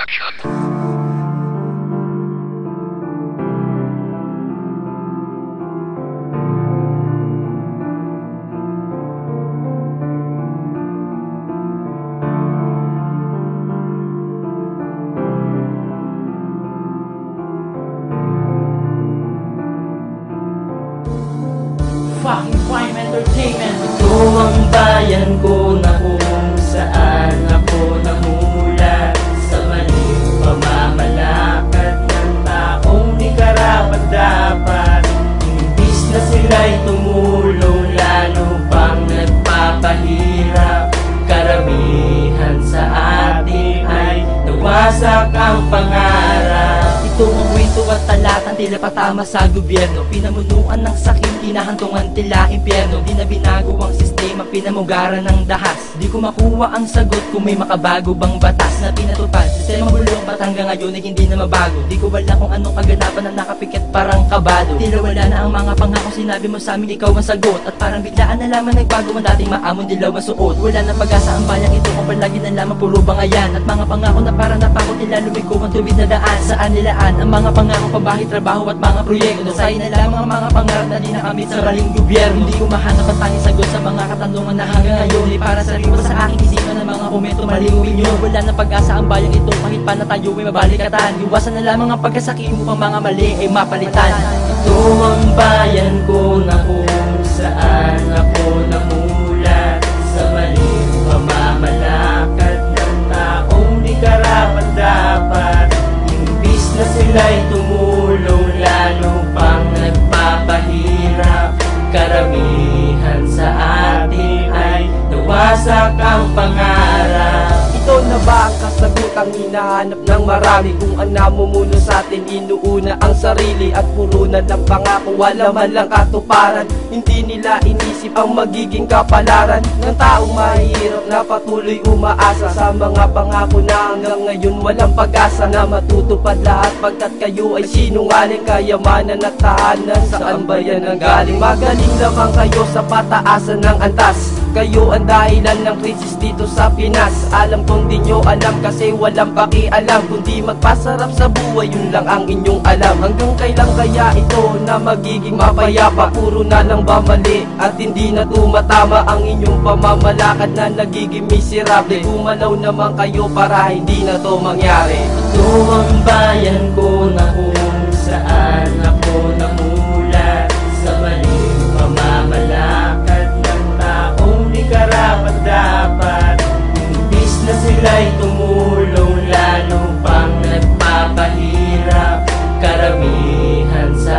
Production. Fucking Prime Entertainment. Ito ang bayan ko na kung saan ako namulat, sa maling pamamalakad ng taong di karapat-dapat. Imbis na sila'y tumulong, lalo pang nagpapahirap. Karamihan sa atin ay nawasak ang pangarap. Ito ang kwento at talatang tila patama sa gobyerno. Pinamunuan ng sakit, kinahantungan tila impyerno. Di na binago ang sistema, pinamugaran ng dahas. Di ko makuha ang sagot kung may makabago bang batas na pinatupad. Sistema bulong ba't hanggang ngayon ay hindi na mabago. Di ko wala kung anong kaganapan na nakapikit parang kabado. Tila wala na ang mga pangako, sinabi mo sa amin ikaw ang sagot. At parang biglaan na lamang nagbago ang dating maamon dilaw ang suot. Wala na pag-asa ang bayang ito kung palagi na lamang puro bangayan. At mga pangako na parang napakot nila lumiko ang tuwid na daan. Saan nilaan ang mga pangako, pabahay, trabaho at mga proyekto. Sayang na lamang ang mga pangarap na di nakamit sa maling gobyerno. Hindi ko mahanap ang tanging sagot sa mga katanungan na hanggang ngayon ay para sa riwa sa aking isipan ng mga komento maling opinyon. Wala na pag-asa ang bayang ito kahit pa na tayo ay mabalikatan. Iwasan na lamang ang pagkasaki mo pang mga mali ay mapalitan. Ito ang bayan ko na kung saan ako namulat, sa maling pamamalakad ng taong di karapat-dapat. Imbis na sila'y tumulong, lalo pang nagpapahirap. Karamihan sa atin ay nawasak ang pangarap. Ito na ba ang kasagutang hinahanap ng marami? Kung ang namumuno sa atin inuuna ang sarili at puro na ng pangako, wala man lang katuparan. Hindi nila inisip ang magiging kapalaran ng taong mahirap na patuloy umaasa sa mga pangako na hanggang ngayon walang pag-asa na matutupad lahat, pagkat kayo ay sinungaling. Kayamanan at tahanan, saan ba yan ang galing? Magaling naman kayo sa pataasan ng antas. Kayo ang dahilan ng krisis dito sa Pinas. Alam kong di nyo alam kasi walang pakialam. Kundi magpasarap sa buhay, yun lang ang inyong alam. Hanggang kailan kaya ito na magiging mapayapa? Puro na lang ba mali at hindi na tumatama ang inyong pamamalakad na nagiging miserable? Gumalaw naman kayo para hindi na to mangyari. Ito ang bayan ko na kung saan ako namulat, sa maling pamamalakad ng taong di karapat-dapat. Imbis na sila'y tumulong, lalo pang nagpapahirap. Karamihan sa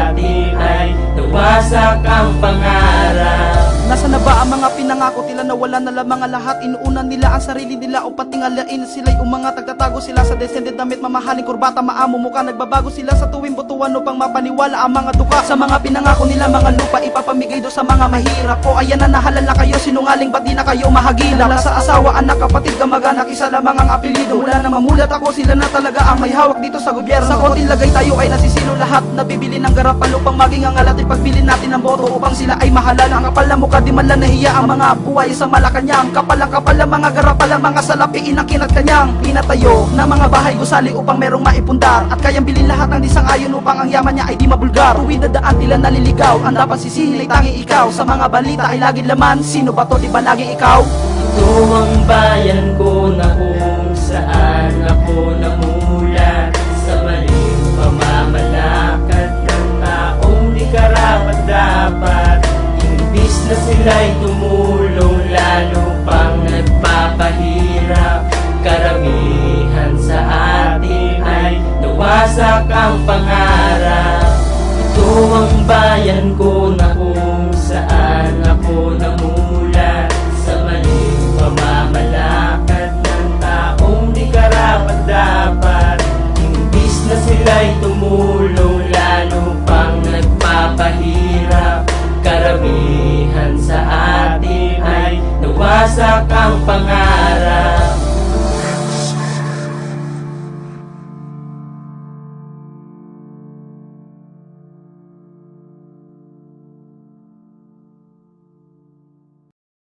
atin ay nawasak ang pangarap. Nasa na ba ang mga pinangako tila na wala na lamang ang lahat? Inuunan nila ang sarili nila o patingalain. Sila'y umangat, nagtatago sila sa descended damit, mamahaling kurbata, maamo mukha. Nagbabago sila sa tuwing butuan upang mapaniwala ang mga duka. Sa mga pinangako nila mga lupa ipapamigay do sa mga mahirap. O ayan na nahalala kayo, sinungaling ba't di na kayo mahagila? Wala sa asawa, anak, kapatid, kamag-anak, isa lamang ang apelido. Wala na mamulat ako, sila na talaga ang may hawak dito sa gobyerno. Sa konting lagay tayo ay nasisilo lahat. Nabibili ng garapan upang maging ang alat. Ipagbilin natin ng boto upang sila ay mahalala. Ang kapal na mukha, di man lang nahiya ang mga buhay sa Malacanang. Kapal ang mga garapal, ang mga salapi inakinat kanyang pinatayo na mga bahay gusali upang merong maipundar. At kayang bilhin lahat ng disang-ayon upang ang yaman niya ay di mabulgar. Tuwid na daan tila naliligaw, ang dapat sisihin ay tanging ikaw. Sa mga balita ay laging laman, sino ba to, di ba laging ikaw? Ito ang bayan ko na kung saan ako namulat, sa maling pamamalakad ng taong di karapat-dapat. Imbis na sila'y tumulong, lalo pang nagpapahirap. Karamihan sa atin ay nawasak ang pangarap. Ito ang bayan ko na kung saan ako namulat, sa maling pamamalakad ng taong di karapat-dapat. Imbis na sila'y tumulong, lalo pang nagpapahirap. Karamihan sa atin ay nawasak ang pangarap.